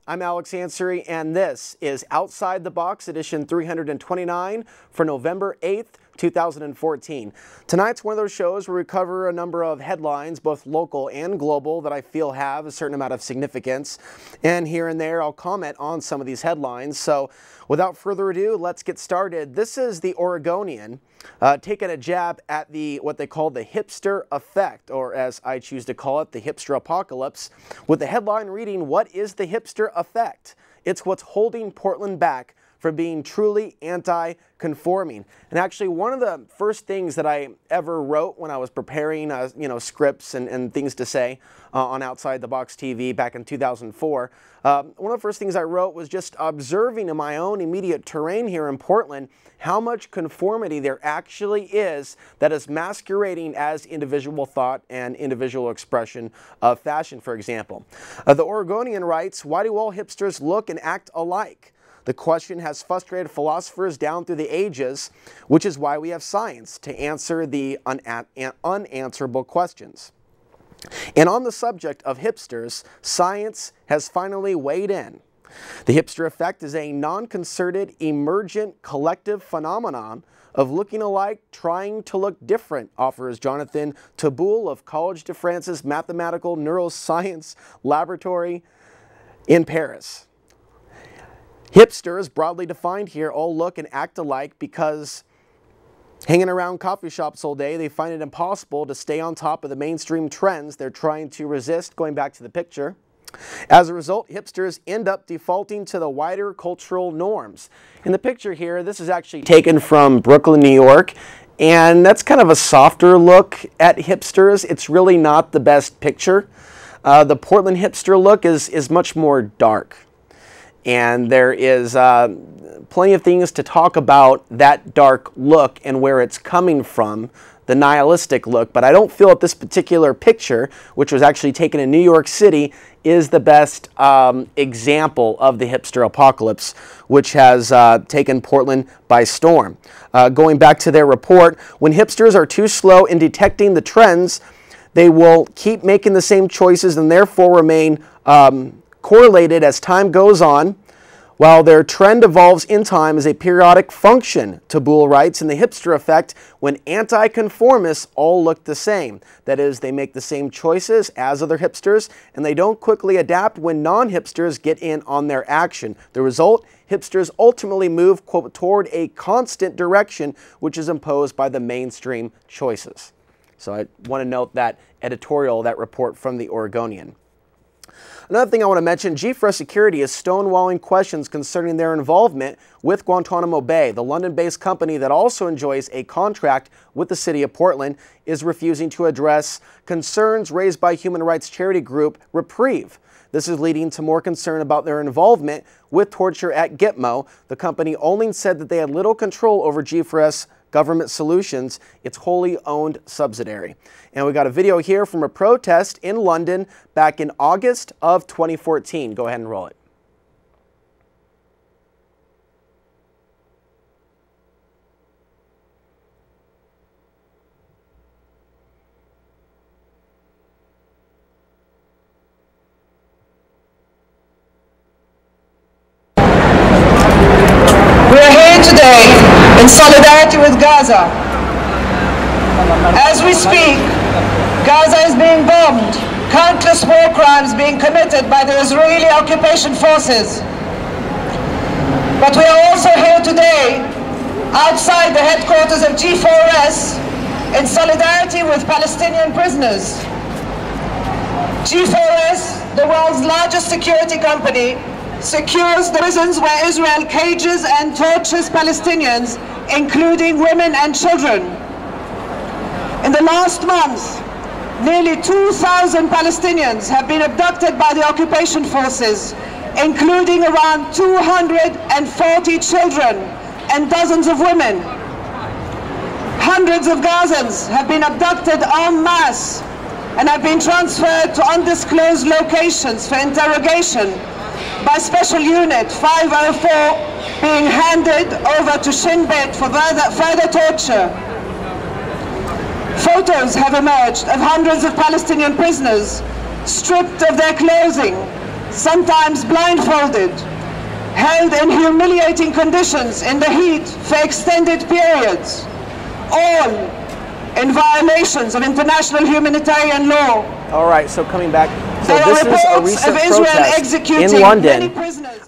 I'm Alex Ansary, and this is Outside the Box, edition 329 for November 8th, 2014. Tonight's one of those shows where we cover a number of headlines, both local and global, that I feel have a certain amount of significance. And here and there, I'll comment on some of these headlines. So without further ado, let's get started. This is the Oregonian taking a jab at what they call the hipster effect, or as I choose to call it, the hipster apocalypse, with the headline reading, "What is the hipster effect? It's what's holding Portland back from being truly anti-conforming." And actually, one of the first things that I ever wrote when I was preparing scripts and things to say on Outside the Box TV back in 2004, one of the first things I wrote was just observing in my own immediate terrain here in Portland how much conformity there actually is that is masquerading as individual thought and individual expression of fashion, for example. The Oregonian writes, "Why do all hipsters look and act alike? The question has frustrated philosophers down through the ages, which is why we have science to answer the unanswerable questions." And on the subject of hipsters, science has finally weighed in. The hipster effect is a non-concerted, emergent, collective phenomenon of looking alike, trying to look different, offers Jonathan Taboul of Collège de France's Mathematical Neuroscience Laboratory in Paris. Hipsters, broadly defined here, all look and act alike because hanging around coffee shops all day, they find it impossible to stay on top of the mainstream trends they're trying to resist, going back to the picture. As a result, hipsters end up defaulting to the wider cultural norms. In the picture here, this is actually taken from Brooklyn, New York, and that's kind of a softer look at hipsters. It's really not the best picture. The Portland hipster look is much more dark. And there is plenty of things to talk about that dark look and where it's coming from, the nihilistic look. But I don't feel that this particular picture, which was actually taken in New York City, is the best example of the hipster apocalypse, which has taken Portland by storm. Going back to their report, when hipsters are too slow in detecting the trends, they will keep making the same choices and therefore remain correlated as time goes on, while their trend evolves in time as a periodic function, Taboul writes, in the hipster effect, when anti-conformists all look the same. That is, they make the same choices as other hipsters, and they don't quickly adapt when non-hipsters get in on their action. The result, hipsters ultimately move, quote, toward a constant direction, which is imposed by the mainstream choices. So I want to note that editorial, that report from the Oregonian. Another thing I want to mention, G4S Security is stonewalling questions concerning their involvement with Guantanamo Bay. The London-based company that also enjoys a contract with the city of Portland is refusing to address concerns raised by human rights charity group Reprieve. This is leading to more concern about their involvement with torture at Gitmo. The company only said that they had little control over G4S Government Solutions, its wholly owned subsidiary. And we got a video here from a protest in London back in August of 2014. Go ahead and roll it. We are here today in solidarity with Gaza. As we speak, Gaza is being bombed, countless war crimes being committed by the Israeli occupation forces. But we are also here today, outside the headquarters of G4S, in solidarity with Palestinian prisoners. G4S, the world's largest security company, secures the prisons where Israel cages and tortures Palestinians, including women and children. In the last month, nearly 2,000 Palestinians have been abducted by the occupation forces, including around 240 children and dozens of women. Hundreds of Gazans have been abducted en masse and have been transferred to undisclosed locations for interrogation by Special Unit 504, being handed over to Shin Bet for further torture. Photos have emerged of hundreds of Palestinian prisoners stripped of their clothing, sometimes blindfolded, held in humiliating conditions in the heat for extended periods, all in violations of international humanitarian law. All right, so coming back, so this is a recent protest in London.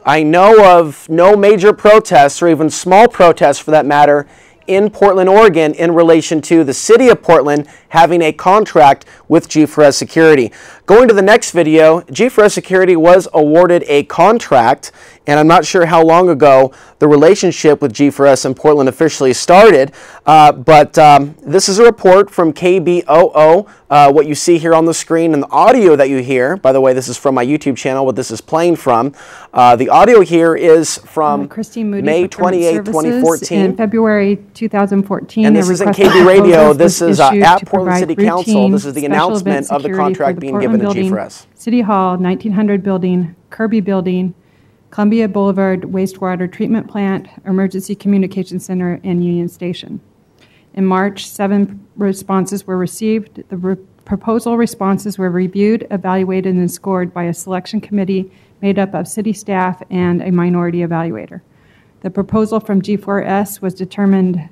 I know of no major protests, or even small protests for that matter, in Portland, Oregon, in relation to the city of Portland having a contract with G4S Security. Going to the next video, G4S Security was awarded a contract, and I'm not sure how long ago the relationship with G4S in Portland officially started, but this is a report from KBOO. What you see here on the screen and the audio that you hear, by the way, this is from my YouTube channel, what this is playing from. The audio here is from May 28, 2014. In February 2014. And this isn't KB Radio, this is at Portland City Council. This is the announcement of the contract being given to G4S. City Hall, 1900 building, Kirby building, Columbia Boulevard wastewater treatment plant, Emergency Communication Center, and Union Station. In March, 7 responses were received. The proposal responses were reviewed, evaluated, and scored by a selection committee made up of city staff and a minority evaluator. The proposal from G4S was determined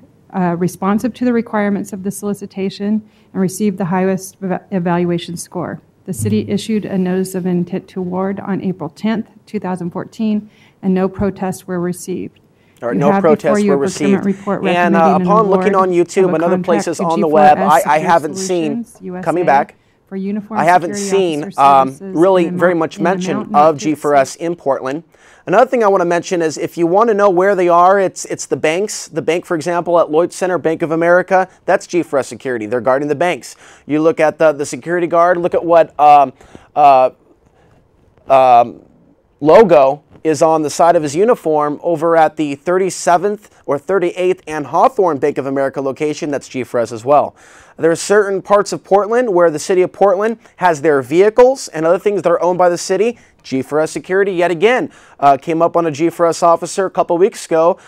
responsive to the requirements of the solicitation and received the highest evaluation score. The city issued a notice of intent to award on April 10th, 2014, and no protests were received. Or no protests were received. And upon looking on YouTube and other places on the web, I haven't seen, coming back, I haven't seen really very much mention of G4S in Portland. Another thing I want to mention is if you want to know where they are, it's the banks. The bank, for example, at Lloyd Center, Bank of America, that's G4S Security. They're guarding the banks. You look at the security guard, look at what logo is on the side of his uniform over at the 37th or 38th and Hawthorne Bank of America location. That's G4S as well. There are certain parts of Portland where the city of Portland has their vehicles and other things that are owned by the city. G4S Security, yet again, came up on a G4S officer a couple weeks ago,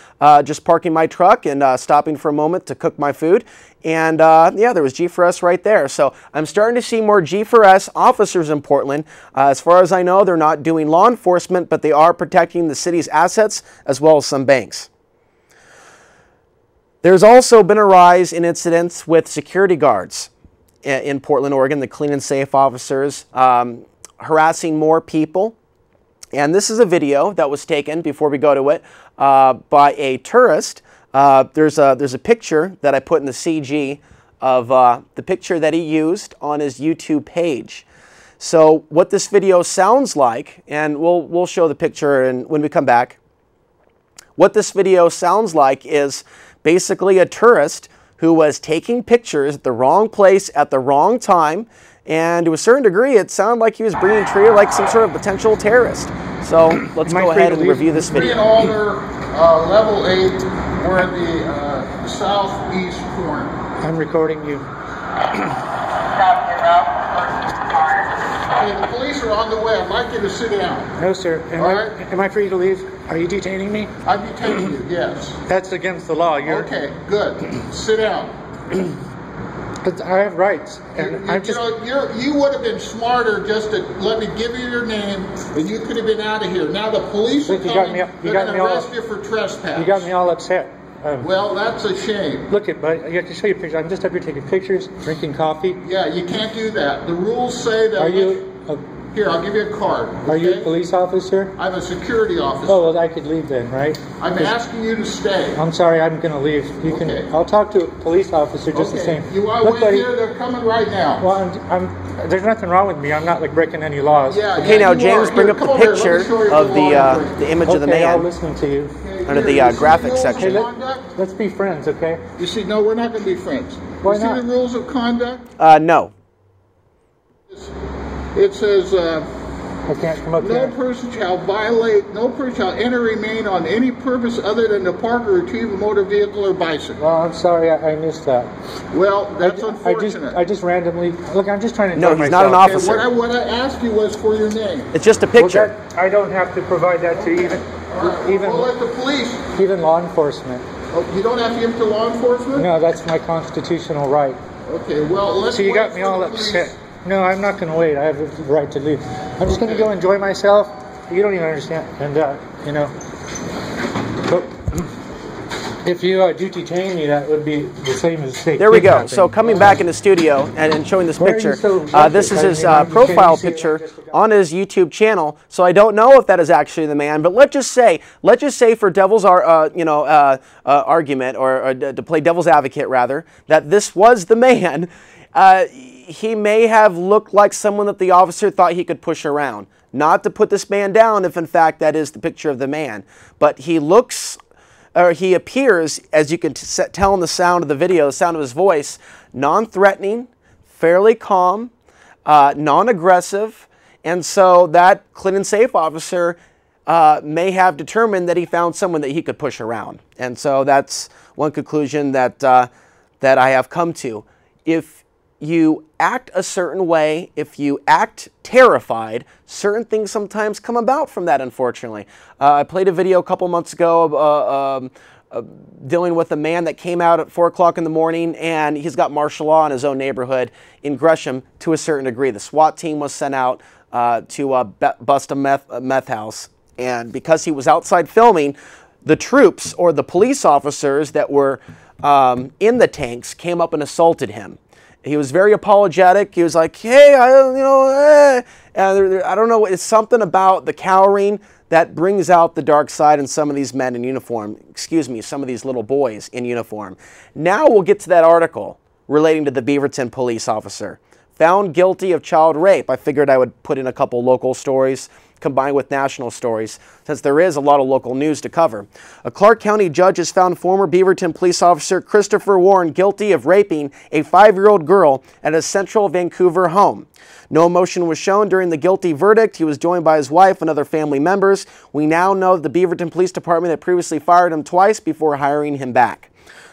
just parking my truck and stopping for a moment to cook my food. And yeah, there was G4S right there. So I'm starting to see more G4S officers in Portland. As far as I know, they're not doing law enforcement, but they are protecting the city's assets as well as some banks. There's also been a rise in incidents with security guards in Portland, Oregon, the clean and safe officers, harassing more people. And this is a video that was taken, before we go to it, by a tourist. There's a picture that I put in the CG of the picture that he used on his YouTube page. So what this video sounds like, and we'll show the picture and when we come back, what this video sounds like is basically a tourist who was taking pictures at the wrong place at the wrong time, and to a certain degree it sounded like he was being treated like some sort of potential terrorist. So let's go ahead and review this video. Alder, level 8, we're at the southeast corner. I'm recording you. Okay, the police are on the way. I'd like you to sit down. No, sir. Am I free to leave? Are you detaining me? I'm detaining you, yes. That's against the law. Okay, good. Sit down. But I have rights. And you would have been smarter just to let me give you your name, and you could have been out of here. Now the police are coming. They're going to arrest you for trespass. You got me all upset. Well, that's a shame. Look at, but I can show you pictures. I'm just up here taking pictures, drinking coffee. Yeah, you can't do that. The rules say that. Are you? Here, I'll give you a card. Are you a police officer? I'm a security officer. Oh, well, I could leave then, right? I'm asking you to stay. I'm sorry, I'm going to leave. You can. I'll talk to a police officer just the same. You want to wait here? They're coming right now. Well, there's nothing wrong with me. I'm not like breaking any laws. Yeah, okay, now James, bring up the picture of the image of the man. I'll listen to you. Under the graphics section. Hey, let's be friends, okay? You see, no, we're not going to be friends. Why not? You see the rules of conduct? No. It says, I can't come up there. No person shall enter or remain on any purpose other than to park or retrieve a motor vehicle or bicycle. Well, I'm sorry, I missed that. Well, that's unfortunate. I just randomly, look, I'm just trying to enjoy myself. No, he's not an officer. Okay, what I asked you was for your name. It's just a picture. Well, I don't have to provide that to even we'll let the police. Even law enforcement. Oh, you don't have to give it to law enforcement? No, that's my constitutional right. Okay, well, let's So you got me all upset. No, I'm not going to wait. I have the right to leave. I'm just going to go enjoy myself. you don't even understand. And you know, but if you do detain me, that would be the same as state. There we go. So coming back in the studio and showing this picture, this is his profile picture on his YouTube channel. So I don't know if that is actually the man, but let's just say for devil's argument, or to play devil's advocate rather, that this was the man. He may have looked like someone that the officer thought he could push around. Not to put this man down if in fact that is the picture of the man, but he looks, or he appears, as you can tell in the sound of the video, the sound of his voice, non-threatening, fairly calm, non-aggressive, and so that Clinton Safe officer may have determined that he found someone that he could push around. And so that's one conclusion that, that I have come to. If you act a certain way, if you act terrified, certain things sometimes come about from that, unfortunately. I played a video a couple months ago dealing with a man that came out at 4 o'clock in the morning, and he's got martial law in his own neighborhood in Gresham to a certain degree. The SWAT team was sent out to bust a meth house, and because he was outside filming, the troops or the police officers that were in the tanks came up and assaulted him. He was very apologetic. He was like, hey, I don't know, it's something about the cowering that brings out the dark side in some of these men in uniform. Excuse me, some of these little boys in uniform. Now we'll get to that article relating to the Beaverton police officer. Found guilty of child rape. I figured I would put in a couple local stories combined with national stories, since there is a lot of local news to cover. A Clark County judge has found former Beaverton police officer Christopher Warren guilty of raping a 5-year-old girl at a central Vancouver home. No emotion was shown during the guilty verdict. He was joined by his wife and other family members. We now know that the Beaverton Police Department had previously fired him twice before hiring him back.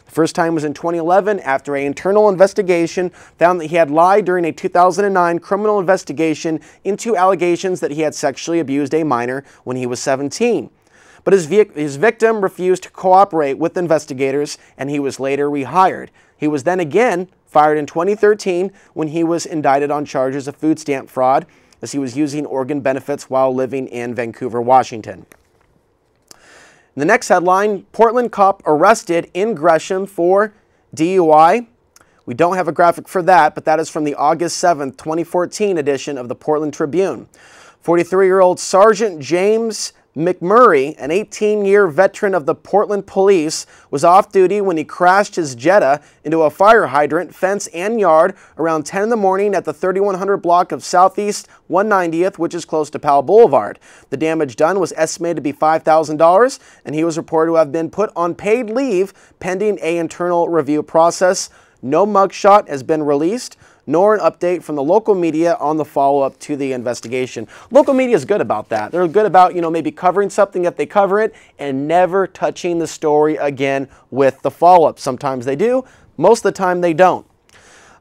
The first time was in 2011 after an internal investigation found that he had lied during a 2009 criminal investigation into allegations that he had sexually abused a minor when he was 17. But his victim refused to cooperate with investigators, and he was later rehired. He was then again fired in 2013 when he was indicted on charges of food stamp fraud, as he was using organ benefits while living in Vancouver, Washington. The next headline, Portland cop arrested in Gresham for DUI. We don't have a graphic for that, but that is from the August 7th, 2014 edition of the Portland Tribune. 43-year-old Sergeant James McMurray, an 18-year veteran of the Portland Police, was off duty when he crashed his Jetta into a fire hydrant, fence, and yard around 10 in the morning at the 3100 block of Southeast 190th, which is close to Powell Boulevard. The damage done was estimated to be $5,000, and he was reported to have been put on paid leave pending an internal review process. No mugshot has been released, nor an update from the local media on the follow-up to the investigation. Local media is good about that. They're good about, maybe covering something if they cover it and never touching the story again with the follow-up. Sometimes they do, most of the time they don't.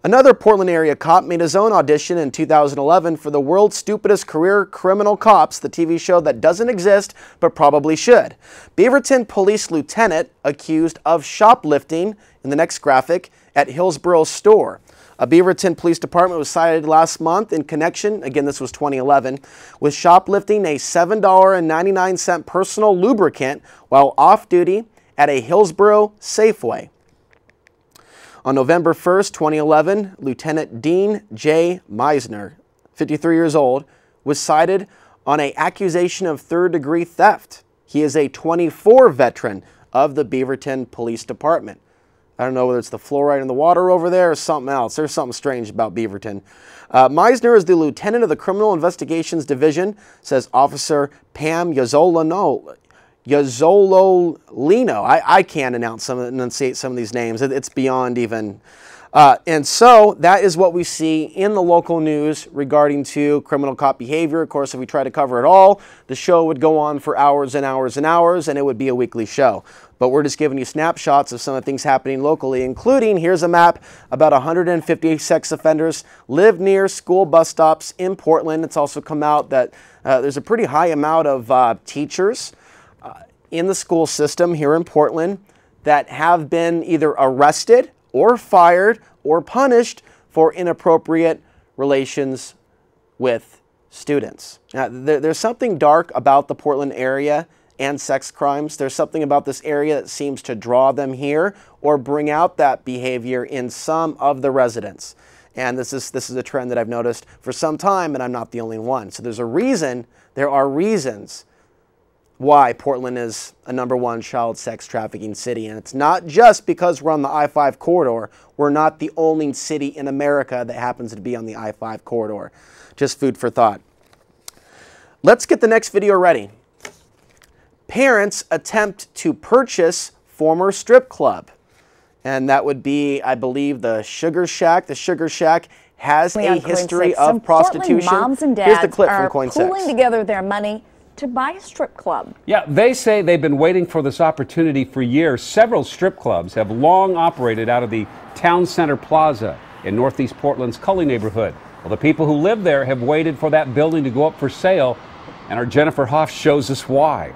Another Portland area cop made his own audition in 2011 for the World's Stupidest Career Criminal Cops, the TV show that doesn't exist but probably should. Beaverton Police Lieutenant accused of shoplifting, in the next graphic, at Hillsborough store. A Beaverton Police Department was cited last month in connection, again this was 2011, with shoplifting a $7.99 personal lubricant while off-duty at a Hillsborough Safeway. On November 1st, 2011, Lieutenant Dean J. Meisner, 53 years old, was cited on an accusation of third-degree theft. He is a 24 veteran of the Beaverton Police Department. I don't know whether it's the fluoride in the water over there or something else. There's something strange about Beaverton. Meisner is the lieutenant of the Criminal Investigations Division, says Officer Pam Yazzolino. I can't enunciate some of these names. It's beyond even. And so that is what we see in the local news regarding to criminal cop behavior. Of course, if we try to cover it all, the show would go on for hours and hours and hours, and it would be a weekly show. But we're just giving you snapshots of some of the things happening locally, including, here's a map, about 150 sex offenders live near school bus stops in Portland. It's also come out that there's a pretty high amount of teachers in the school system here in Portland that have been either arrested or fired or punished for inappropriate relations with students. Now, there's something dark about the Portland area and sex crimes. There's something about this area that seems to draw them here or bring out that behavior in some of the residents. And this is a trend that I've noticed for some time, and I'm not the only one. So there are reasons why Portland is a #1 child sex trafficking city. And it's not just because we're on the I-5 corridor. We're not the only city in America that happens to be on the I-5 corridor. Just food for thought. Let's get the next video ready. Parents attempt to purchase former strip club. And that would be, I believe, the Sugar Shack. The Sugar Shack has a history of prostitution. Portland moms and dads Here's the clip from Coin pooling 6. together their money to buy a strip club. Yeah, they say they've been waiting for this opportunity for years. Several strip clubs have long operated out of the Town Center Plaza in Northeast Portland's Cully neighborhood. Well, the people who live there have waited for that building to go up for sale, and our Jennifer Hoff shows us why.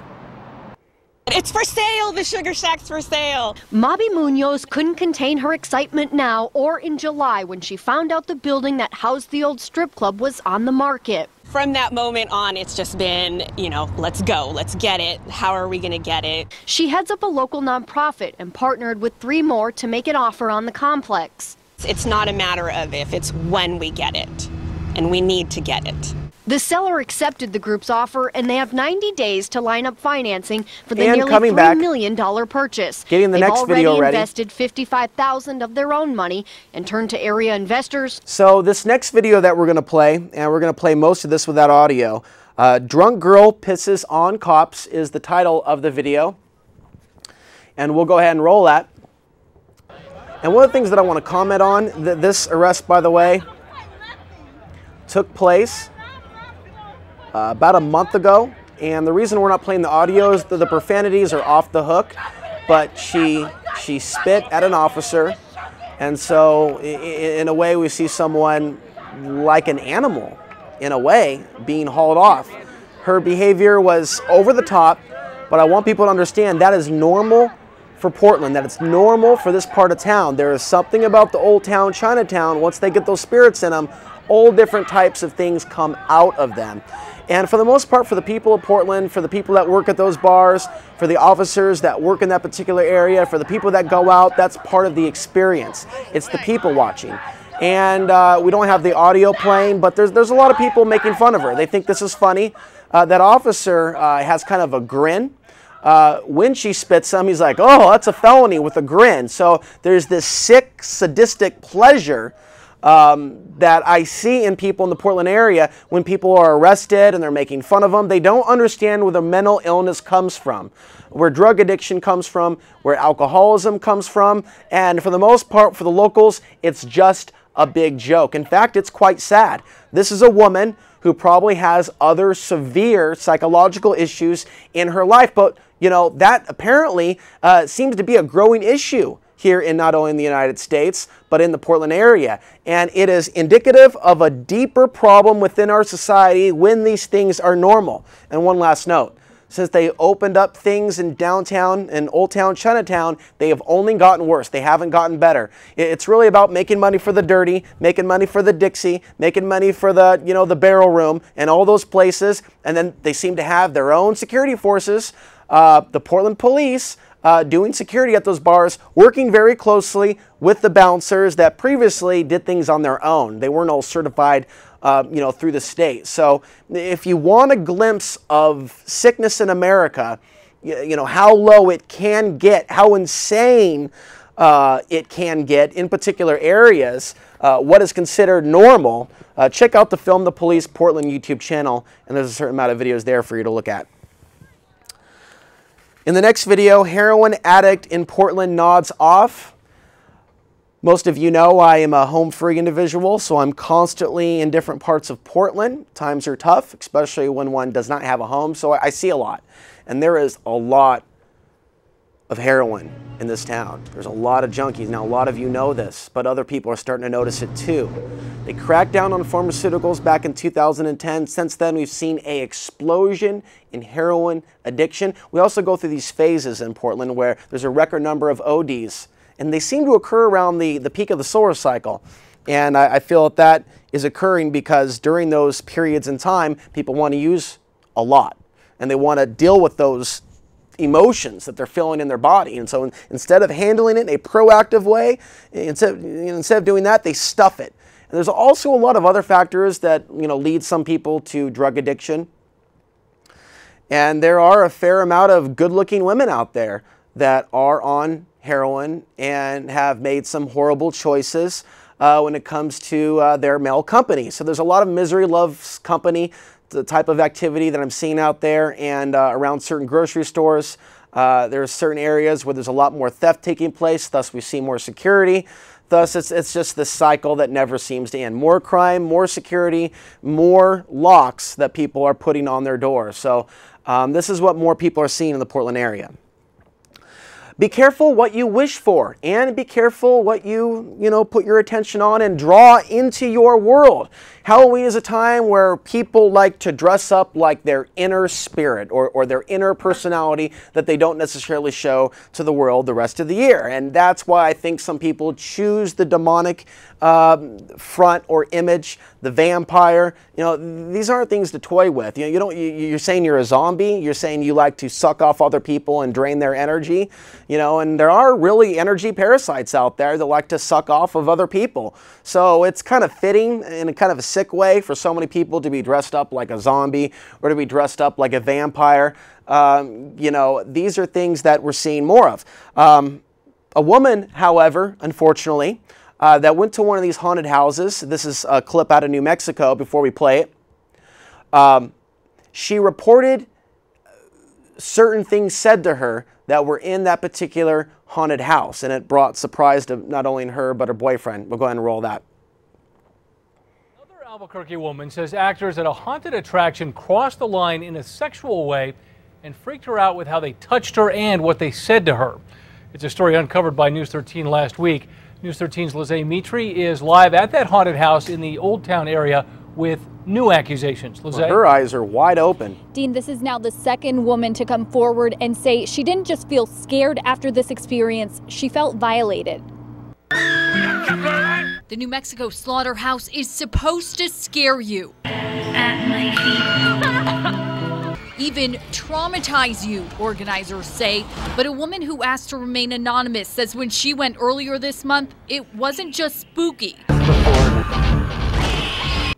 It's for sale. The Sugar Shack's for sale. Mabi Munoz couldn't contain her excitement now or in July when she found out the building that housed the old strip club was on the market. From that moment on, it's just been, let's go, let's get it. How are we going to get it? She heads up a local nonprofit and partnered with 3 more to make an offer on the complex. It's not a matter of if, it's when we get it. And we need to get it. The seller accepted the group's offer, and they have 90 days to line up financing for the And nearly coming $3 back, million purchase. getting the next video They've ready. already invested $55,000 of their own money and turned to area investors. So this next video that we're going to play, and we're going to play most of this without audio, Drunk Girl Pisses on Cops is the title of the video. And we'll go ahead and roll that. And one of the things that I want to comment on, this arrest, by the way, took place about a month ago, and the reason we're not playing the audio is that the profanities are off the hook, but she spit at an officer, and so in a way we see someone like an animal, in a way, being hauled off. Her behavior was over the top, but I want people to understand that is normal for Portland, that it's normal for this part of town. There is something about the old town, Chinatown, once they get those spirits in them, all different types of things come out of them. And for the most part, for the people of Portland, for the people that work at those bars, for the officers that work in that particular area, for the people that go out, that's part of the experience. It's the people watching. And we don't have the audio playing, but there's a lot of people making fun of her. They think this is funny. That officer has kind of a grin. When she spits him, he's like, oh, that's a felony, with a grin. So there's this sick, sadistic pleasure that I see in people in the Portland area when people are arrested and they're making fun of them. They don't understand where the mental illness comes from, where drug addiction comes from, where alcoholism comes from, and for the most part, for the locals, it's just a big joke. In fact, it's quite sad. This is a woman who probably has other severe psychological issues in her life, but that apparently seems to be a growing issue here in not only in the United States, but in the Portland area. And it is indicative of a deeper problem within our society when these things are normal. And one last note, since they opened up things in downtown and Old Town Chinatown, they have only gotten worse. They haven't gotten better. It's really about making money for the Dirty, making money for the Dixie, making money for the, the Barrel Room and all those places. And then they seem to have their own security forces, the Portland police, doing security at those bars, working very closely with the bouncers that previously did things on their own. They weren't all certified, through the state. So if you want a glimpse of sickness in America, how low it can get, how insane it can get in particular areas, what is considered normal, check out the Film the Police Portland YouTube channel, and there's a certain amount of videos there for you to look at. In the next video, heroin addict in Portland nods off. Most of you know I am a home-free individual, so I'm constantly in different parts of Portland. Times are tough, especially when one does not have a home, so I see a lot. And there is a lot of heroin in this town. There's a lot of junkies. Now, a lot of you know this, but other people are starting to notice it too. They cracked down on pharmaceuticals back in 2010. Since then, we've seen an explosion in heroin addiction. We also go through these phases in Portland where there's a record number of ODs, and they seem to occur around the peak of the solar cycle. And I feel that is occurring because during those periods in time, people want to use a lot, and they want to deal with those emotions that they're feeling in their body. And so instead of handling it in a proactive way, instead of doing that, they stuff it. And there's also a lot of other factors that lead some people to drug addiction. And there are a fair amount of good-looking women out there that are on heroin and have made some horrible choices when it comes to their male company. So there's a lot of misery loves company, the type of activity that I'm seeing out there, and around certain grocery stores. There are certain areas where there's a lot more theft taking place, thus we see more security. Thus, it's just this cycle that never seems to end. More crime, more security, more locks that people are putting on their doors. So this is what more people are seeing in the Portland area. Be careful what you wish for, and be careful what you put your attention on and draw into your world. Halloween is a time where people like to dress up like their inner spirit or their inner personality that they don't necessarily show to the world the rest of the year. And that's why I think some people choose the demonic front or image, the vampire. These aren't things to toy with. You're saying you're a zombie. You're saying you like to suck off other people and drain their energy. And there are really energy parasites out there that like to suck off of other people. So it's kind of fitting in a kind of a sick way for so many people to be dressed up like a zombie or to be dressed up like a vampire. These are things that we're seeing more of. A woman, however, unfortunately, that went to one of these haunted houses. This is a clip out of New Mexico before we play it. She reported certain things said to her that were in that particular haunted house, and it brought surprise to not only her but her boyfriend. We'll go ahead and roll that. Another Albuquerque woman says actors at a haunted attraction crossed the line in a sexual way and freaked her out with how they touched her and what they said to her. It's a story uncovered by News 13 last week. News 13's Lizzie Mitri is live at that haunted house in the Old Town area with new accusations. Lizzie? Well, her eyes are wide open. Dean, this is now the second woman to come forward and say she didn't just feel scared after this experience, she felt violated. The New Mexico slaughterhouse is supposed to scare you. At my feet. Even traumatize you, organizers say. But a woman who asked to remain anonymous says when she went earlier this month, it wasn't just spooky.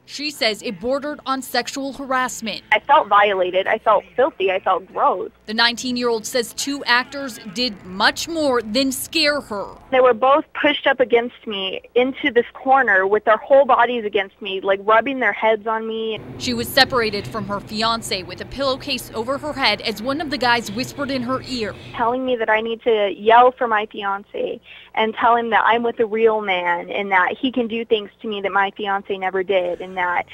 She says it bordered on sexual harassment. I felt violated. I felt filthy. I felt gross. The 19-year-old says two actors did much more than scare her. They were both pushed up against me into this corner with their whole bodies against me, like rubbing their heads on me. She was separated from her fiance with a pillowcase over her head as one of the guys whispered in her ear, telling me that I need to yell for my fiance and tell him that I'm with a real man and that he can do things to me that my fiance never did, and that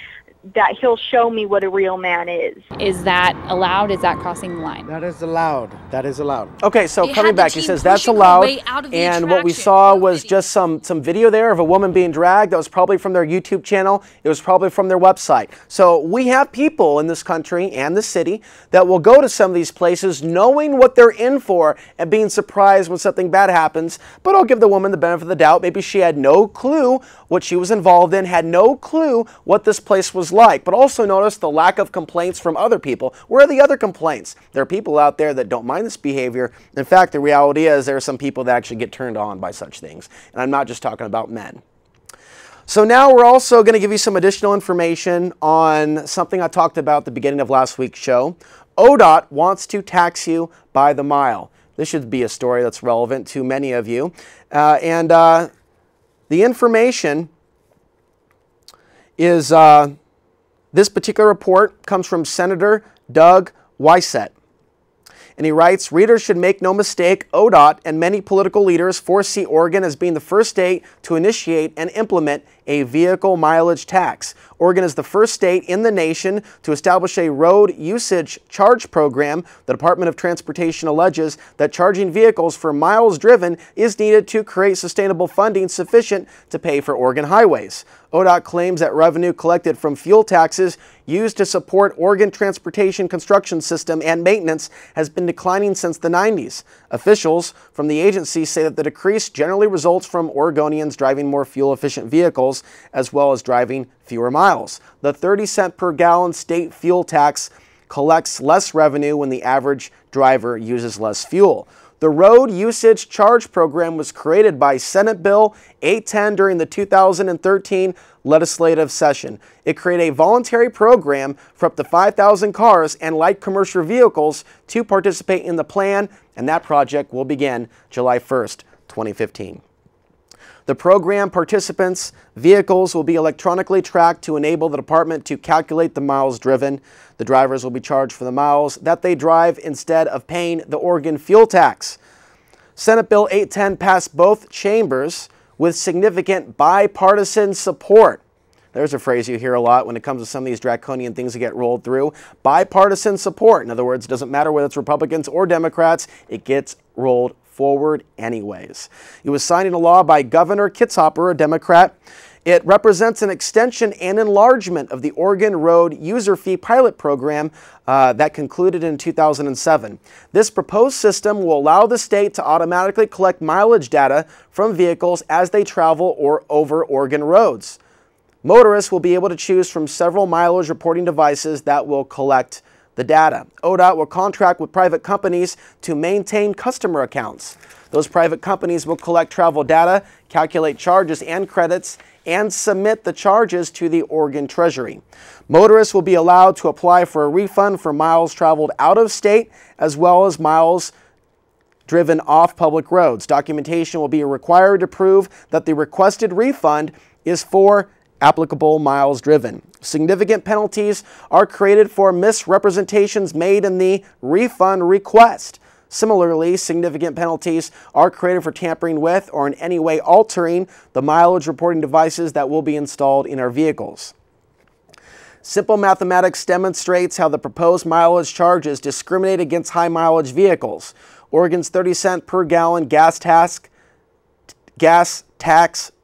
he'll show me what a real man is. Is that allowed? Is that crossing the line? That is allowed. That is allowed. Okay, so coming back, he says that's allowed, and what we saw was just some video there of a woman being dragged. That was probably from their YouTube channel. It was probably from their website. So we have people in this country and the city that will go to some of these places knowing what they're in for and being surprised when something bad happens. But I'll give the woman the benefit of the doubt. Maybe she had no clue what she was involved in, had no clue what this place was like. But also notice the lack of complaints from other people. Where are the other complaints? There are people out there that don't mind this behavior. In fact, the reality is there are some people that actually get turned on by such things. And I'm not just talking about men. So now we're also going to give you some additional information on something I talked about at the beginning of last week's show. ODOT wants to tax you by the mile. This should be a story that's relevant to many of you. The information is this particular report comes from Senator Doug Weissett. And he writes, readers should make no mistake, ODOT and many political leaders foresee Oregon as being the first state to initiate and implement a vehicle mileage tax. Oregon is the first state in the nation to establish a road usage charge program. The Department of Transportation alleges that charging vehicles for miles driven is needed to create sustainable funding sufficient to pay for Oregon highways. ODOT claims that revenue collected from fuel taxes used to support Oregon transportation construction system and maintenance has been declining since the 90s. Officials from the agency say that the decrease generally results from Oregonians driving more fuel-efficient vehicles as well as driving fewer miles. The 30-cent per gallon state fuel tax collects less revenue when the average driver uses less fuel. The Road Usage Charge Program was created by Senate Bill 810 during the 2013 legislative session. It created a voluntary program for up to 5,000 cars and light commercial vehicles to participate in the plan, and that project will begin July 1st, 2015. The program participants' vehicles will be electronically tracked to enable the department to calculate the miles driven. The drivers will be charged for the miles that they drive instead of paying the Oregon fuel tax. Senate Bill 810 passed both chambers with significant bipartisan support. There's a phrase you hear a lot when it comes to some of these draconian things that get rolled through. Bipartisan support. In other words, it doesn't matter whether it's Republicans or Democrats, it gets rolled forward anyways. It was signed into law by Governor Kitzhaber, a Democrat. It represents an extension and enlargement of the Oregon Road User Fee Pilot Program that concluded in 2007. This proposed system will allow the state to automatically collect mileage data from vehicles as they travel or over Oregon roads. Motorists will be able to choose from several mileage reporting devices that will collect the data. ODOT will contract with private companies to maintain customer accounts. Those private companies will collect travel data, calculate charges and credits, and submit the charges to the Oregon Treasury. Motorists will be allowed to apply for a refund for miles traveled out of state, as well as miles driven off public roads. Documentation will be required to prove that the requested refund is for applicable miles driven. Significant penalties are created for misrepresentations made in the refund request. Similarly, significant penalties are created for tampering with or in any way altering the mileage reporting devices that will be installed in our vehicles. Simple mathematics demonstrates how the proposed mileage charges discriminate against high mileage vehicles. Oregon's 30-cent per gallon gas tax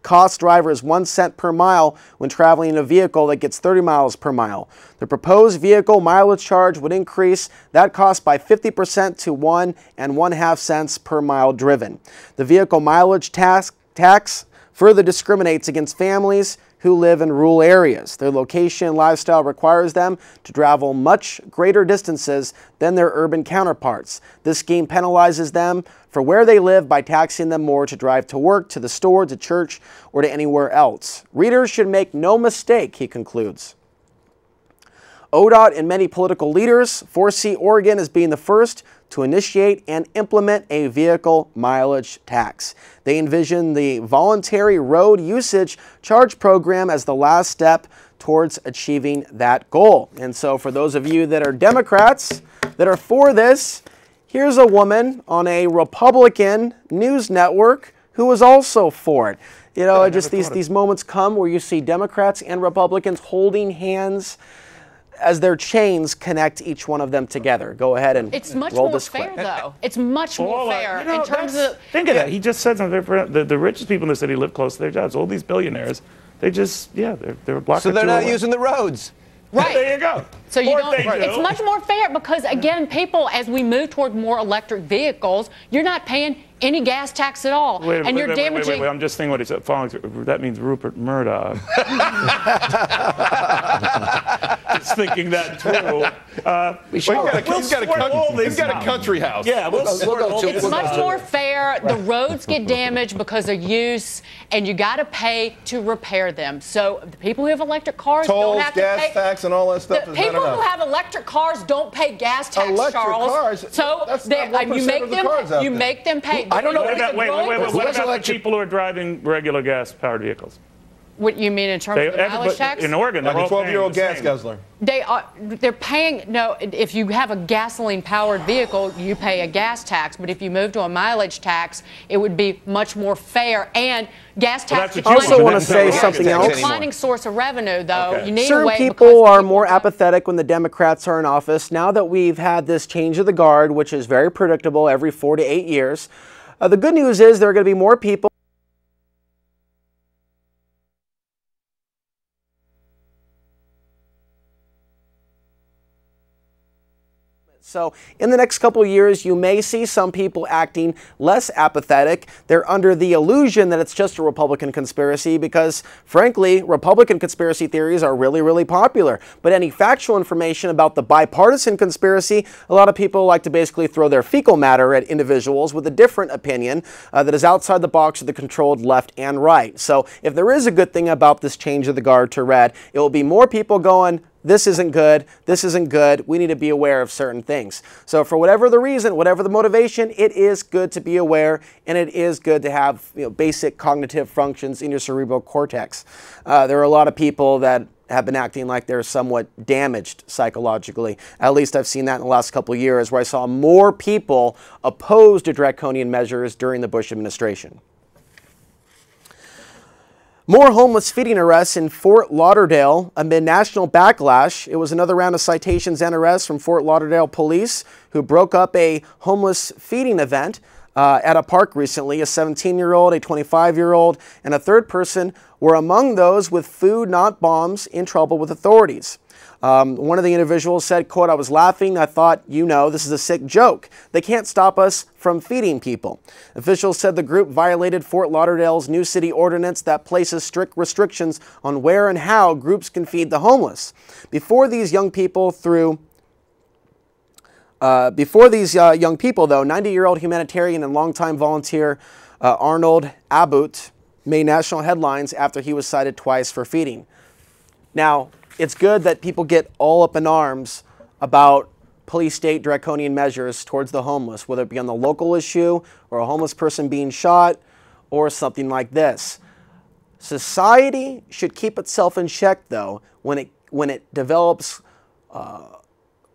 costs drivers 1 cent per mile when traveling in a vehicle that gets 30 miles per mile. The proposed vehicle mileage charge would increase that cost by 50% to 1 1/2 cents per mile driven. The vehicle mileage tax further discriminates against families who live in rural areas. Their location and lifestyle requires them to travel much greater distances than their urban counterparts. This scheme penalizes them for where they live by taxing them more to drive to work, to the store, to church, or to anywhere else. Readers should make no mistake, he concludes. ODOT and many political leaders foresee Oregon as being the first to initiate and implement a vehicle mileage tax. They envision the voluntary road usage charge program as the last step towards achieving that goal. And so for those of you that are Democrats that are for this, here's a woman on a Republican news network who is also for it. You know, just these moments come where you see Democrats and Republicans holding hands as their chains connect each one of them together. Go ahead and it's much roll more this fair, clip. though. It's much more fair you know, in terms of. Think of that. He just said something. The richest people in the city live close to their jobs. All these billionaires, they just they're blocking. So they're not using the roads. Right. There you go. So you don't. It's much more fair because again, people, as we move toward more electric vehicles, you're not paying any gas tax at all, and you're damaging. Wait, I'm just thinking what he said. Following through. That means Rupert Murdoch. Just thinking that through. He's got a country house. Yeah, it's much more fair. The roads get damaged because of use, and you got to pay to repair them. So the people who have electric cars Tolls, don't have to gas pay. tax, and all that stuff. The people who have electric cars don't pay gas tax, electric Charles. Cars? So you make them pay. I don't know. Wait. What about the people who are driving regular gas-powered vehicles? What you mean in terms of the mileage tax? In Oregon, they're like a all 12-year-old paying gas guzzler. They're paying, no, if you have a gasoline-powered vehicle, you pay a gas tax. But if you move to a mileage tax, it would be much more fair. And gas tax I also want to say something else. Declining source of revenue, though. Okay. You need Certain a way people are more apathetic when the Democrats are in office. Now that we've had this change of the guard, which is very predictable every 4 to 8 years, the good news is there are going to be more people. So in the next couple of years, you may see some people acting less apathetic. They're under the illusion that it's just a Republican conspiracy because, frankly, Republican conspiracy theories are really, really popular. But any factual information about the bipartisan conspiracy, a lot of people like to basically throw their fecal matter at individuals with a different opinion that is outside the box of the controlled left and right. So if there is a good thing about this change of the guard to red, it will be more people going, this isn't good, this isn't good, we need to be aware of certain things. So for whatever the reason, whatever the motivation, it is good to be aware, and it is good to have basic cognitive functions in your cerebral cortex. There are a lot of people that have been acting like they're somewhat damaged psychologically. At least I've seen that in the last couple of years, where I saw more people opposed to draconian measures during the Bush administration. More homeless feeding arrests in Fort Lauderdale amid national backlash. It was another round of citations and arrests from Fort Lauderdale police who broke up a homeless feeding event at a park recently. A 17-year-old, a 25-year-old, and a third person were among those with food, not bombs, in trouble with authorities. One of the individuals said, quote, "I was laughing. I thought, this is a sick joke. They can't stop us from feeding people." Officials said the group violated Fort Lauderdale's new city ordinance that places strict restrictions on where and how groups can feed the homeless. Before these young people, though, 90-year-old humanitarian and longtime volunteer Arnold Abut made national headlines after he was cited twice for feeding. Now, it's good that people get all up in arms about police state draconian measures towards the homeless, whether it be on the local issue or a homeless person being shot or something like this. Society should keep itself in check, though, when it develops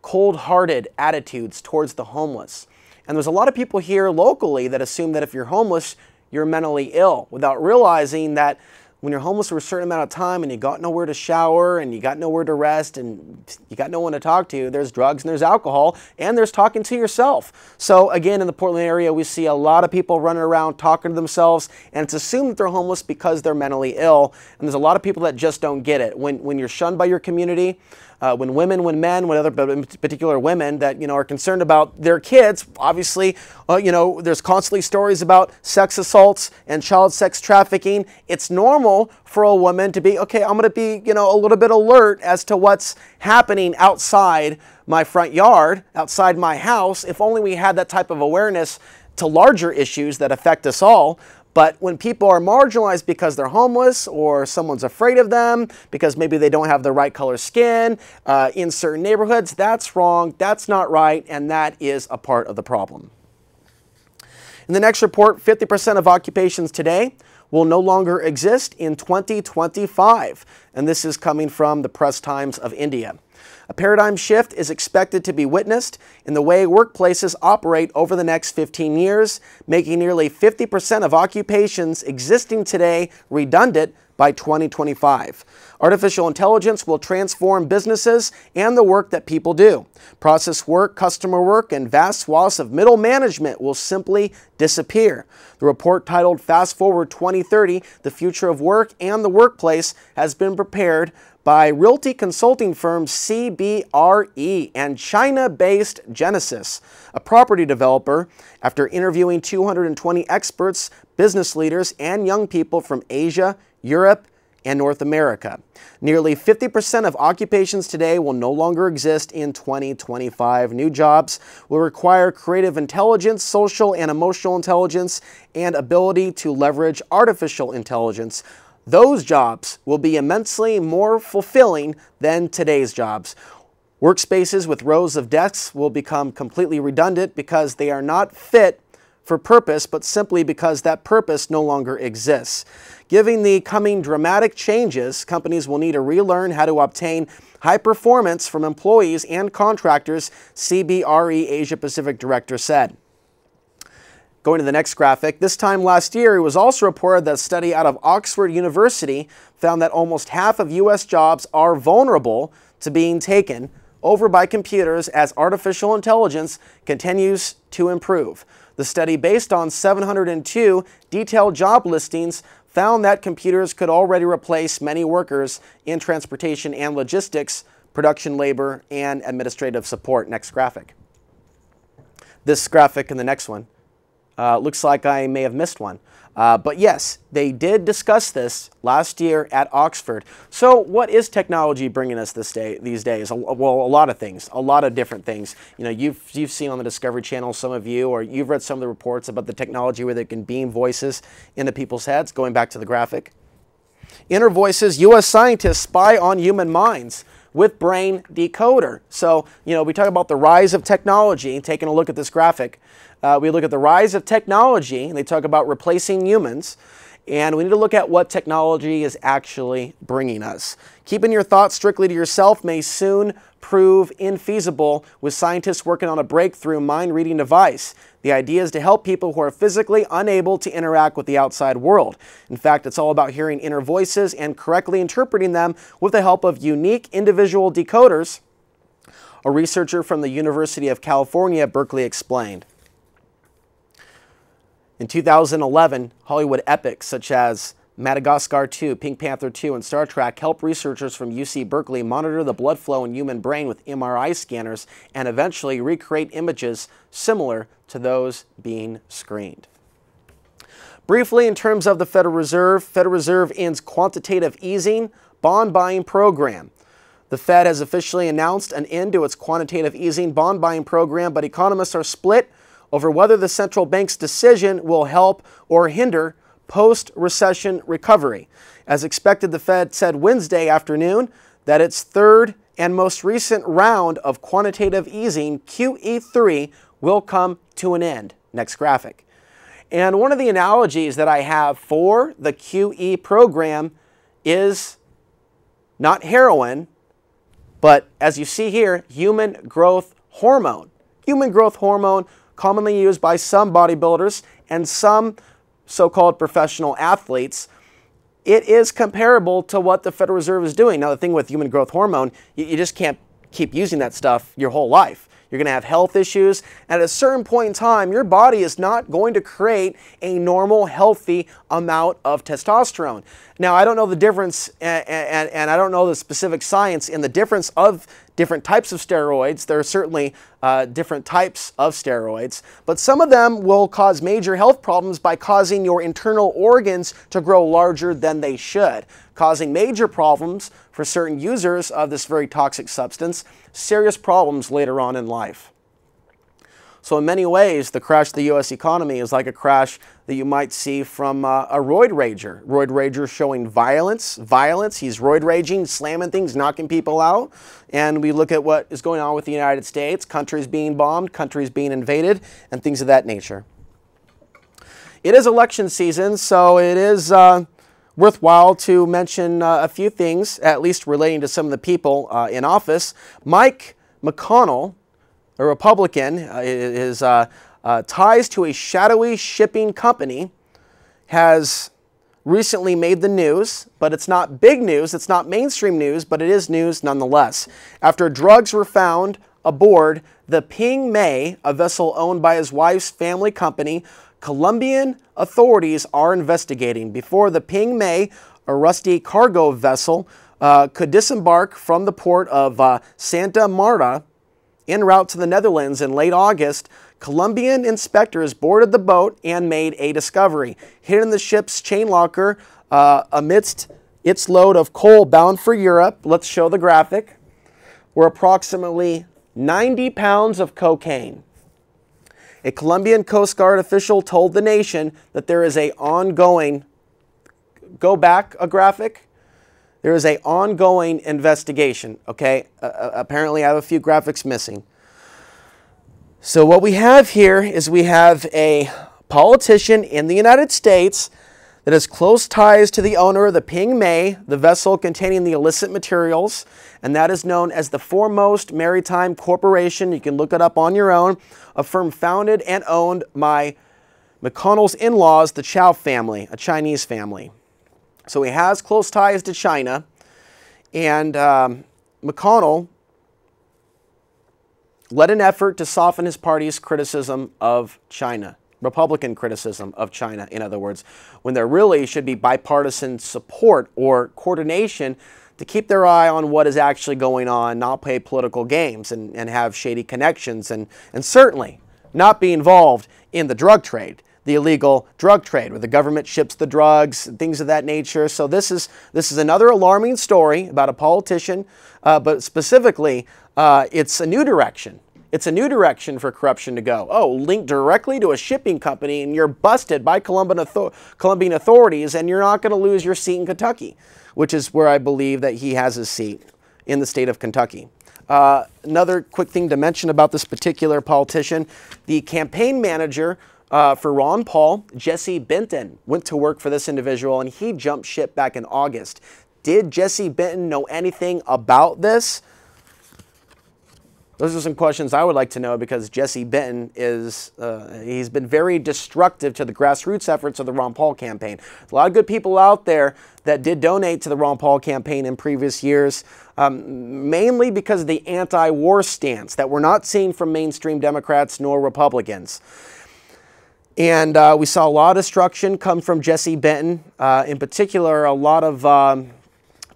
cold-hearted attitudes towards the homeless. And there's a lot of people here locally that assume that if you're homeless, you're mentally ill, without realizing that when you're homeless for a certain amount of time and you got nowhere to shower and you got nowhere to rest and you got no one to talk to, there's drugs and there's alcohol and there's talking to yourself. So again, in the Portland area, we see a lot of people running around talking to themselves, and it's assumed that they're homeless because they're mentally ill. And there's a lot of people that just don't get it. When you're shunned by your community, when women, when men, when other, but in particular women that are concerned about their kids, obviously, there's constantly stories about sex assaults and child sex trafficking. It's normal for a woman to be, okay, I'm going to be, a little bit alert as to what's happening outside my front yard, outside my house. If only we had that type of awareness to larger issues that affect us all. But when people are marginalized because they're homeless or someone's afraid of them because maybe they don't have the right color skin in certain neighborhoods, that's wrong, that's not right, and that is a part of the problem. In the next report, 50% of occupations today will no longer exist in 2025. And this is coming from the Press Times of India. A paradigm shift is expected to be witnessed in the way workplaces operate over the next 15 years, making nearly 50% of occupations existing today redundant by 2025. Artificial intelligence will transform businesses and the work that people do. Process work, customer work, and vast swaths of middle management will simply disappear. The report, titled Fast Forward 2030, The Future of Work and the Workplace, has been prepared by realty consulting firm CBRE and China-based Genesis, a property developer, after interviewing 220 experts, business leaders, and young people from Asia, Europe, and North America. Nearly 50% of occupations today will no longer exist in 2025. New jobs will require creative intelligence, social and emotional intelligence, and ability to leverage artificial intelligence. Those jobs will be immensely more fulfilling than today's jobs. Workspaces with rows of desks will become completely redundant because they are not fit for purpose, but simply because that purpose no longer exists. Given the coming dramatic changes, companies will need to relearn how to obtain high performance from employees and contractors, CBRE Asia Pacific Director said. Going to the next graphic, this time last year, it was also reported that a study out of Oxford University found that almost half of U.S. jobs are vulnerable to being taken over by computers as artificial intelligence continues to improve. The study, based on 702 detailed job listings, found that computers could already replace many workers in transportation and logistics, production labor, and administrative support. Next graphic. This graphic and the next one. Looks like I may have missed one. But yes, they did discuss this last year at Oxford. So what is technology bringing us these days? Well, a lot of things, a lot of different things. You know, you've seen on the Discovery Channel, some of you, or you've read some of the reports about the technology where they can beam voices into people's heads. Going back to the graphic. Inner voices, U.S. scientists spy on human minds with brain decoder. So, you know, we talk about the rise of technology, taking a look at this graphic. We look at the rise of technology, and they talk about replacing humans, and we need to look at what technology is actually bringing us. Keeping your thoughts strictly to yourself may soon prove infeasible, with scientists working on a breakthrough mind-reading device. The idea is to help people who are physically unable to interact with the outside world. In fact, it's all about hearing inner voices and correctly interpreting them with the help of unique individual decoders, a researcher from the University of California, Berkeley, explained. In 2011, Hollywood epics such as Madagascar 2, Pink Panther 2, and Star Trek helped researchers from UC Berkeley monitor the blood flow in human brain with MRI scanners and eventually recreate images similar to those being screened. Briefly, in terms of the Federal Reserve ends quantitative easing bond buying program. The Fed has officially announced an end to its quantitative easing bond buying program, but economists are split over whether the central bank's decision will help or hinder post-recession recovery. As expected, the Fed said Wednesday afternoon that its third and most recent round of quantitative easing, QE3, will come to an end. Next graphic. And one of the analogies that I have for the QE program is not heroin, but as you see here, human growth hormone. Human growth hormone, commonly used by some bodybuilders and some so-called professional athletes. It is comparable to what the Federal Reserve is doing. Now, the thing with human growth hormone, you just can't keep using that stuff your whole life. You're going to have health issues, and at a certain point in time, your body is not going to create a normal, healthy amount of testosterone. Now, I don't know the difference, and I don't know the specific science in the difference of different types of steroids. There are certainly different types of steroids, but some of them will cause major health problems by causing your internal organs to grow larger than they should, causing major problems for certain users of this very toxic substance, serious problems later on in life. So in many ways, the crash of the U.S. economy is like a crash that you might see from a roid rager. Roid rager showing violence. He's roid raging, slamming things, knocking people out. And we look at what is going on with the United States, countries being bombed, countries being invaded, and things of that nature. It is election season, so it is worthwhile to mention a few things, at least relating to some of the people in office. Mike McConnell, a Republican, his ties to a shadowy shipping company, has recently made the news, but it's not big news, it's not mainstream news, but it is news nonetheless. After drugs were found aboard the Ping Mei, a vessel owned by his wife's family company, Colombian authorities are investigating. Before the Ping Mei, a rusty cargo vessel, could disembark from the port of Santa Marta en route to the Netherlands in late August, Colombian inspectors boarded the boat and made a discovery. Hidden in the ship's chain locker amidst its load of coal bound for Europe, let's show the graphic, were approximately 90 pounds of cocaine. A Colombian Coast Guard official told the nation that there is an ongoing, go back a graphic, there is an ongoing investigation, okay? Apparently I have a few graphics missing. So what we have here is we have a politician in the United States that has close ties to the owner of the Ping Mei, the vessel containing the illicit materials, and that is known as the Foremost Maritime Corporation. You can look it up on your own. A firm founded and owned by McConnell's in-laws, the Chow family, a Chinese family. So he has close ties to China, and McConnell led an effort to soften his party's criticism of China. Republican criticism of China, in other words, when there really should be bipartisan support or coordination to keep their eye on what is actually going on, not play political games and have shady connections, and certainly not be involved in the drug trade, the illegal drug trade, where the government ships the drugs and things of that nature. So this is another alarming story about a politician, but specifically, it's a new direction. It's a new direction for corruption to go. Oh, linked directly to a shipping company, and you're busted by Colombian authorities, and you're not going to lose your seat in Kentucky, which is where I believe that he has his seat, in the state of Kentucky. Another quick thing to mention about this particular politician, the campaign manager for Ron Paul, Jesse Benton, went to work for this individual, and he jumped ship back in August. Did Jesse Benton know anything about this? Those are some questions I would like to know, because Jesse Benton is, he's been very destructive to the grassroots efforts of the Ron Paul campaign. A lot of good people out there that did donate to the Ron Paul campaign in previous years, mainly because of the anti-war stance that we're not seeing from mainstream Democrats nor Republicans. And we saw a lot of destruction come from Jesse Benton, in particular a lot of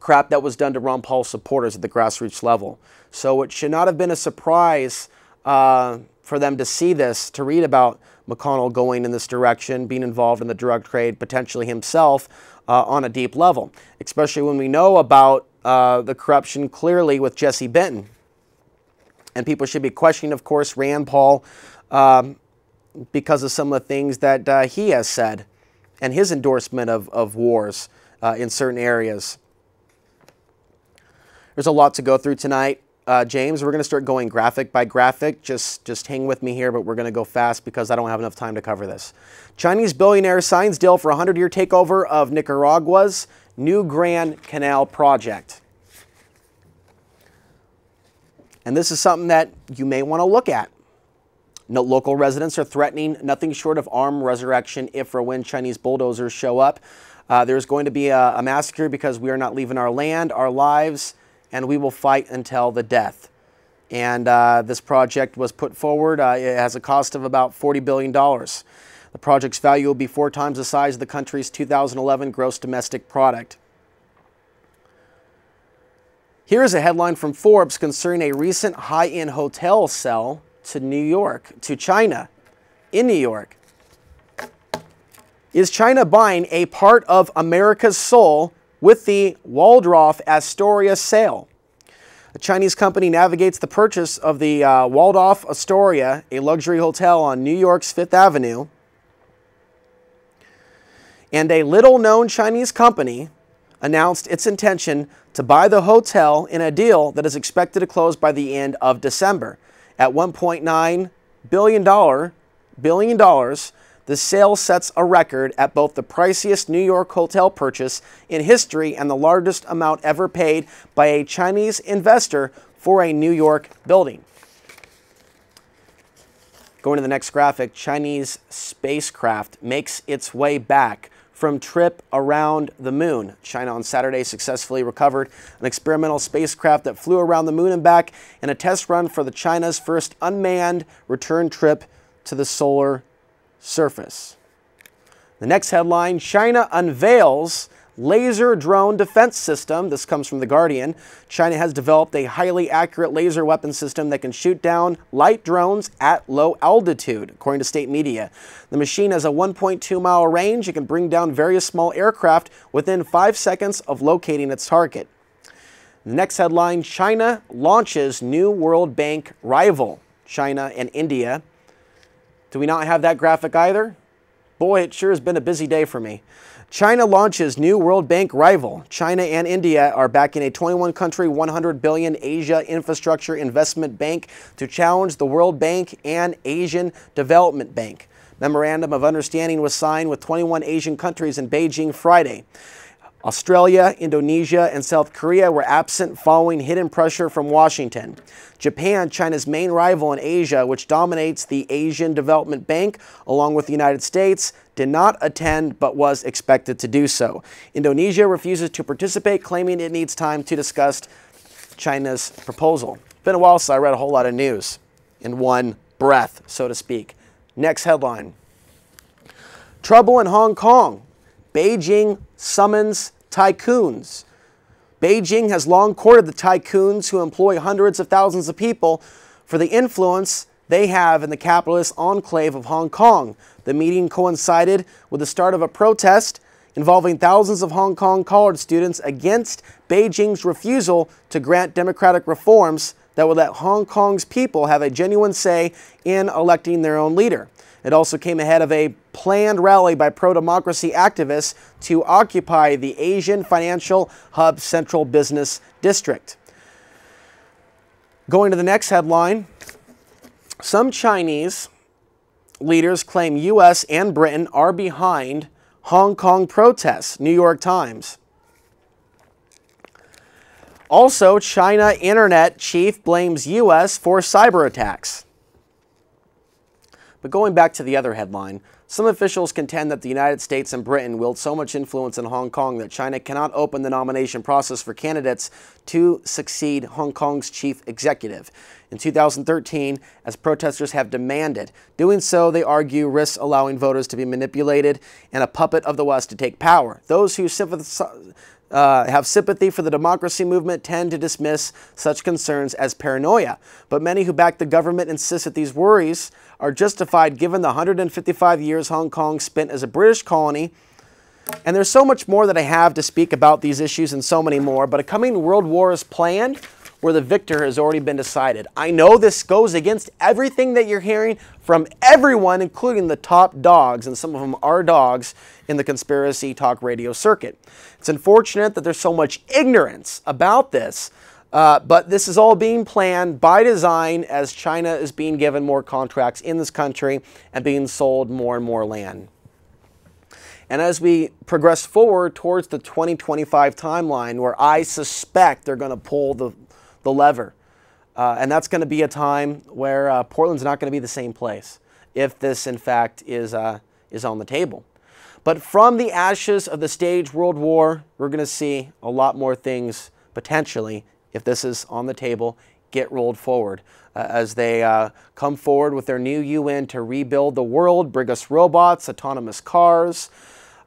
crap that was done to Ron Paul supporters at the grassroots level. So it should not have been a surprise for them to see this, to read about McConnell going in this direction, being involved in the drug trade, potentially himself on a deep level, especially when we know about the corruption clearly with Jesse Benton. And people should be questioning, of course, Rand Paul because of some of the things that he has said and his endorsement of wars in certain areas. There's a lot to go through tonight. James, we're going to start going graphic by graphic. Just hang with me here, but we're going to go fast because I don't have enough time to cover this. Chinese billionaire signs deal for 100-year takeover of Nicaragua's new Grand Canal project. And this is something that you may want to look at. No, local residents are threatening nothing short of armed resurrection if or when Chinese bulldozers show up. There's going to be a massacre because we are not leaving our land, our lives, and we will fight until the death. And this project was put forward. It has a cost of about $40 billion. The project's value will be 4 times the size of the country's 2011 gross domestic product. Here's a headline from Forbes concerning a recent high-end hotel sell to China, in New York. Is China buying a part of America's soul with the Waldorf Astoria sale? A Chinese company navigates the purchase of the Waldorf Astoria, a luxury hotel on New York's Fifth Avenue. And a little-known Chinese company announced its intention to buy the hotel in a deal that is expected to close by the end of December. At $1.9 billion, the sale sets a record at both the priciest New York hotel purchase in history and the largest amount ever paid by a Chinese investor for a New York building. Going to the next graphic, Chinese spacecraft makes its way back from trip around the moon. China on Saturday successfully recovered an experimental spacecraft that flew around the moon and back in a test run for China's first unmanned return trip to the solar surface. The next headline, China unveils laser drone defense system. This comes from The Guardian. China has developed a highly accurate laser weapon system that can shoot down light drones at low altitude, according to state media. The machine has a 1.2-mile range. It can bring down various small aircraft within 5 seconds of locating its target. The next headline, China launches new World Bank rival. China and India. Do we not have that graphic either? Boy, it sure has been a busy day for me. China launches new World Bank rival. China and India are backing a 21-country, $100 billion Asia Infrastructure Investment Bank to challenge the World Bank and Asian Development Bank. Memorandum of Understanding was signed with 21 Asian countries in Beijing Friday. Australia, Indonesia, and South Korea were absent following hidden pressure from Washington. Japan, China's main rival in Asia, which dominates the Asian Development Bank, along with the United States, did not attend but was expected to do so. Indonesia refuses to participate, claiming it needs time to discuss China's proposal. Been a while since I read a whole lot of news in one breath, so to speak. Next headline. Trouble in Hong Kong. Beijing summons tycoons. Beijing has long courted the tycoons who employ hundreds of thousands of people for the influence they have in the capitalist enclave of Hong Kong. The meeting coincided with the start of a protest involving thousands of Hong Kong college students against Beijing's refusal to grant democratic reforms that would let Hong Kong's people have a genuine say in electing their own leader. It also came ahead of a planned rally by pro-democracy activists to occupy the Asian financial hub Central Business District. Going to the next headline, some Chinese leaders claim U.S. and Britain are behind Hong Kong protests, New York Times. Also, China internet chief blames U.S. for cyber attacks. But going back to the other headline, some officials contend that the United States and Britain wield so much influence in Hong Kong that China cannot open the nomination process for candidates to succeed Hong Kong's chief executive. In 2013, as protesters have demanded, doing so, they argue, risks allowing voters to be manipulated and a puppet of the West to take power. Those who have sympathy for the democracy movement tend to dismiss such concerns as paranoia. But many who back the government insist that these worries are justified given the 155 years Hong Kong spent as a British colony. And there's so much more that I have to speak about these issues and so many more, but a coming world war is planned where the victor has already been decided. I know this goes against everything that you're hearing from everyone, including the top dogs, and some of them are dogs, in the conspiracy talk radio circuit. It's unfortunate that there's so much ignorance about this, but this is all being planned by design as China is being given more contracts in this country and being sold more and more land. And as we progress forward towards the 2025 timeline, where I suspect they're going to pull the lever, and that's going to be a time where Portland's not going to be the same place if this, in fact, is on the table. But from the ashes of the staged World War, we're going to see a lot more things potentially, if this is on the table, get rolled forward as they come forward with their new UN to rebuild the world, bring us robots, autonomous cars.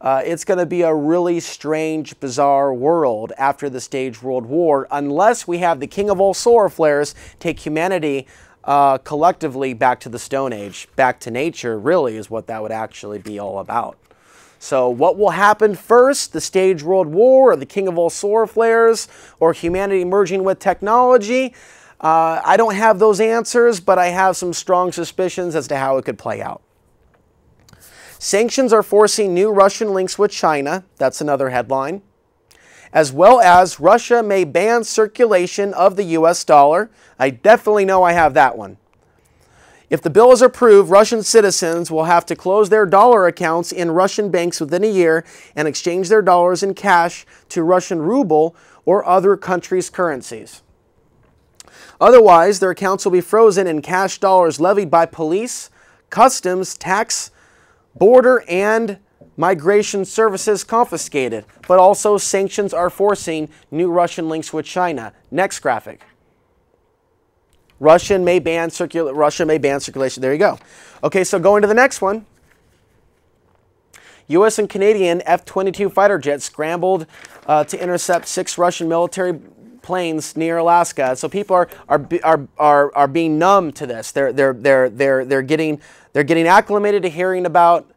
It's going to be a really strange, bizarre world after the staged World War, unless we have the king of all solar flares take humanity collectively back to the Stone Age, back to nature, really is what that would actually be all about. So what will happen first, the staged World War, or the king of all solar flares, or humanity merging with technology? I don't have those answers, but I have some strong suspicions as to how it could play out. Sanctions are forcing new Russian links with China. That's another headline. As well as Russia may ban circulation of the US dollar. I definitely know I have that one. If the bill is approved, Russian citizens will have to close their dollar accounts in Russian banks within a year and exchange their dollars in cash to Russian ruble or other countries' currencies. Otherwise, their accounts will be frozen and cash dollars levied by police, customs, tax, border, and migration services confiscated. But also sanctions are forcing new Russian links with China. Next graphic. Russia may ban circulation. There you go. Okay, so going to the next one. U.S. and Canadian F-22 fighter jets scrambled to intercept 6 Russian military planes near Alaska. So people are being numb to this. They're getting acclimated to hearing about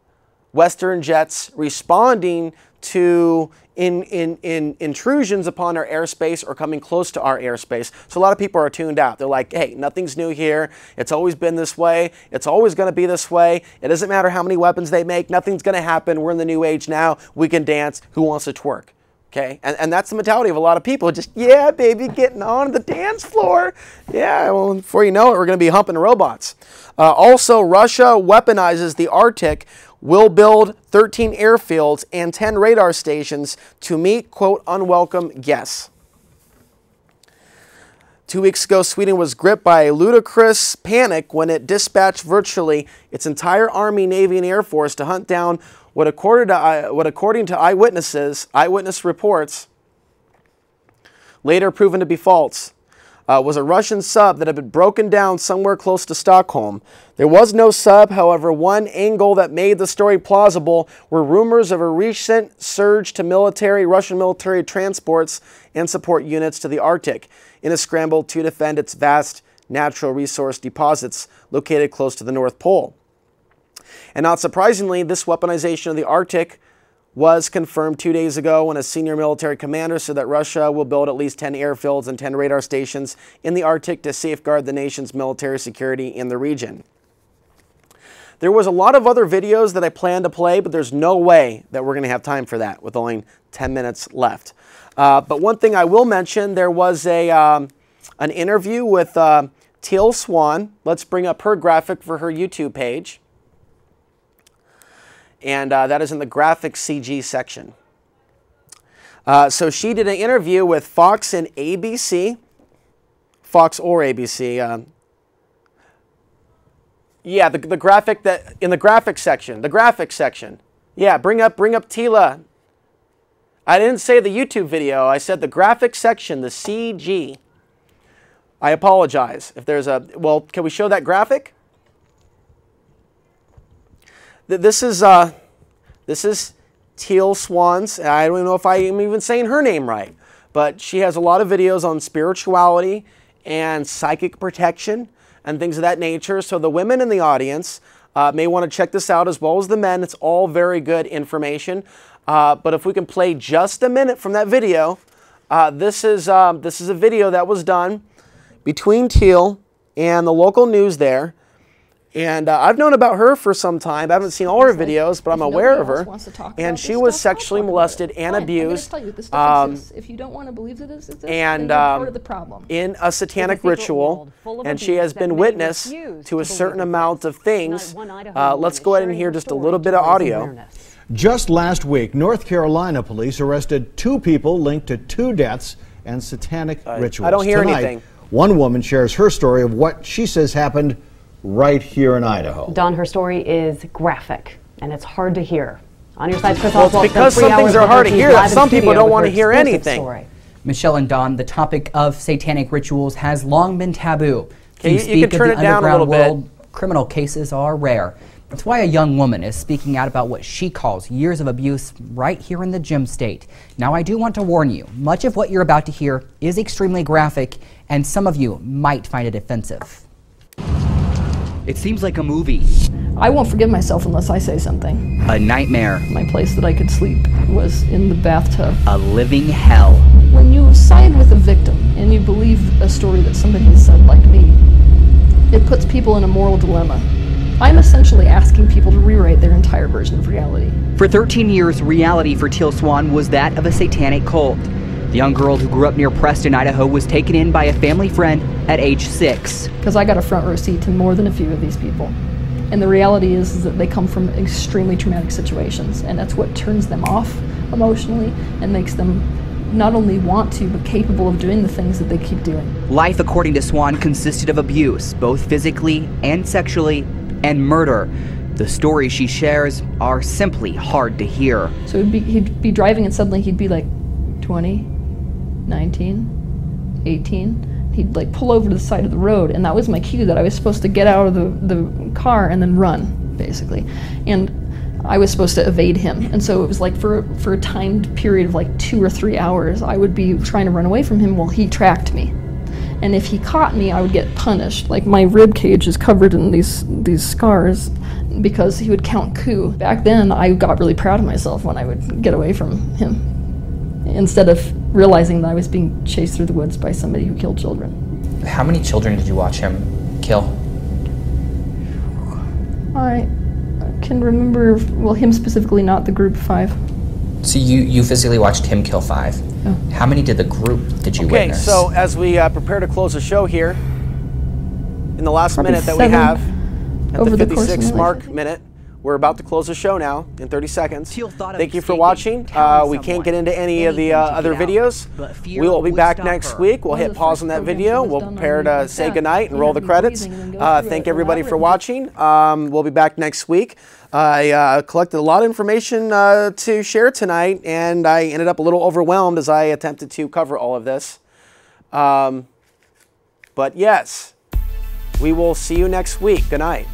Western jets responding to intrusions upon our airspace or coming close to our airspace. So a lot of people are tuned out. They're like, hey, nothing's new here. It's always been this way. It's always going to be this way. It doesn't matter how many weapons they make. Nothing's going to happen. We're in the new age now. We can dance. Who wants to twerk? Okay, and that's the mentality of a lot of people. Just, yeah, baby, getting on the dance floor. Yeah, well, before you know it, we're going to be humping robots. Also, Russia weaponizes the Arctic, will build 13 airfields and 10 radar stations to meet, quote, unwelcome guests. 2 weeks ago, Sweden was gripped by a ludicrous panic when it dispatched virtually its entire Army, Navy, and Air Force to hunt down what according to eyewitness reports, later proven to be false, was a Russian sub that had been broken down somewhere close to Stockholm. There was no sub, however. One angle that made the story plausible were rumors of a recent surge to Russian military transports and support units to the Arctic in a scramble to defend its vast natural resource deposits located close to the North Pole. And not surprisingly, this weaponization of the Arctic was confirmed 2 days ago when a senior military commander said that Russia will build at least 10 airfields and 10 radar stations in the Arctic to safeguard the nation's military security in the region. There was a lot of other videos that I planned to play, but there's no way that we're going to have time for that with only 10 minutes left. But one thing I will mention, there was an interview with Teal Swan. Let's bring up her graphic for her YouTube page. And that is in the graphic CG section. So she did an interview with Fox and ABC. Fox or ABC. Yeah, the graphic that in the graphic section. The graphic section. Yeah, bring up Tila. I didn't say the YouTube video. I said the graphic section, the CG. I apologize if there's a. Well, can we show that graphic? This is Teal Swan's. I don't even know if I am even saying her name right, but she has a lot of videos on spirituality and psychic protection and things of that nature. So the women in the audience may want to check this out as well as the men. It's all very good information. But if we can play just a minute from that video, this is a video that was done between Teal and the local news there. And I've known about her for some time. I haven't seen all her videos, but I'm aware of her. And she was sexually molested and abused. If you don't want to believe that it's and part of the problem. In a satanic ritual, and she has been witness to a certain amount of things. Let's go ahead and hear just a little bit of audio. Just last week, North Carolina police arrested 2 people linked to 2 deaths and satanic rituals. I don't hear Tonight, anything. One woman shares her story of what she says happened right here in Idaho. Dawn, her story is graphic, and it's hard to hear. On your side, Chris Well, it's because some things are hard to hear that some people don't want to hear anything. Michelle and Dawn, the topic of satanic rituals has long been taboo. Okay, you can turn it down a little bit. Criminal cases are rare. That's why a young woman is speaking out about what she calls years of abuse right here in the gym state. Now, I do want to warn you, much of what you're about to hear is extremely graphic, and some of you might find it offensive. It seems like a movie. I won't forgive myself unless I say something. A nightmare. My place that I could sleep was in the bathtub. A living hell. When you side with a victim and you believe a story that somebody has said, like me, it puts people in a moral dilemma. I'm essentially asking people to rewrite their entire version of reality. For 13 years, reality for Teal Swan was that of a satanic cult. The young girl who grew up near Preston, Idaho, was taken in by a family friend at age 6. Because I got a front row seat to more than a few of these people. And the reality is that they come from extremely traumatic situations, and that's what turns them off emotionally and makes them not only want to, but capable of doing the things that they keep doing. Life, according to Swan, consisted of abuse, both physically and sexually, and murder. The stories she shares are simply hard to hear. So he'd be driving and suddenly he'd be like 20, 19, 18. He'd like pull over to the side of the road, and that was my cue that I was supposed to get out of the car and then run, basically. And I was supposed to evade him. And so it was like for a timed period of like 2 or 3 hours, I would be trying to run away from him while he tracked me. And if he caught me, I would get punished. Like my rib cage is covered in these scars because he would count coup. Back then, I got really proud of myself when I would get away from him, instead of realizing that I was being chased through the woods by somebody who killed children. How many children did you watch him kill? I can remember, well, him specifically, not the group of 5. So you physically watched him kill 5. Oh. How many did you Okay, witness? so as we prepare to close the show here, in the last Probably minute that we 7 have, at over the the course of 56 my mark life. minute, we're about to close the show now in 30 seconds. thought of Thank you for escaping, watching. telling We can't someone, get into any of the anything to other get out, videos. but fear We will be would back stop next her. week. We'll One of hit the pause first on that programs video. that was We'll done prepare on to like say that. goodnight and You roll have the to be credits. breathing and then go through Thank it everybody without for it. watching. We'll be back next week. I collected a lot of information to share tonight, and I ended up a little overwhelmed as I attempted to cover all of this. But yes, we will see you next week. Good night.